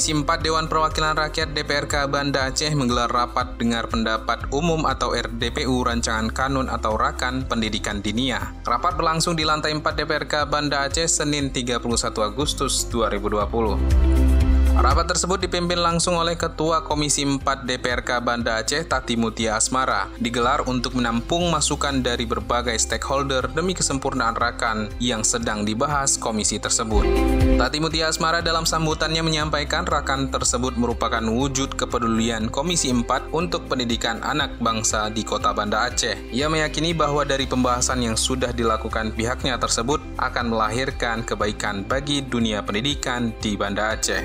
Komisi 4 Dewan Perwakilan Rakyat DPRK Banda Aceh menggelar rapat dengar pendapat umum atau RDPU Rancangan Kanun atau Rakan Pendidikan Diniyah. Rapat berlangsung di lantai 4 DPRK Banda Aceh Senin 31 Agustus 2020. Rapat tersebut dipimpin langsung oleh Ketua Komisi 4 DPRK Banda Aceh Tati Mutia Asmara, digelar untuk menampung masukan dari berbagai stakeholder demi kesempurnaan rakan yang sedang dibahas komisi tersebut. Tati Mutia Asmara dalam sambutannya menyampaikan rakan tersebut merupakan wujud kepedulian Komisi 4 untuk pendidikan anak bangsa di Kota Banda Aceh. Ia meyakini bahwa dari pembahasan yang sudah dilakukan pihaknya tersebut akan melahirkan kebaikan bagi dunia pendidikan di Banda Aceh.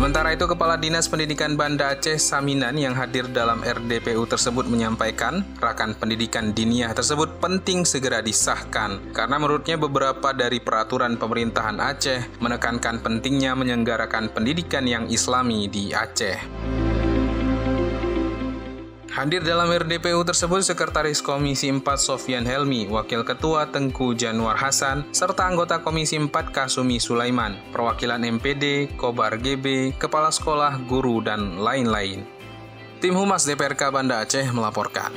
Sementara itu, Kepala Dinas Pendidikan Banda Aceh Saminan yang hadir dalam RDPU tersebut menyampaikan Rakan Pendidikan Diniyah tersebut penting segera disahkan karena menurutnya beberapa dari peraturan pemerintahan Aceh menekankan pentingnya menyelenggarakan pendidikan yang islami di Aceh. Hadir dalam RDPU tersebut Sekretaris Komisi 4 Sofyan Helmi, Wakil Ketua Tengku Januar Hasan, serta anggota Komisi 4 Kasumi Sulaiman, perwakilan MPD, Kobar GB, Kepala Sekolah, Guru, dan lain-lain. Tim Humas DPRK Banda Aceh melaporkan.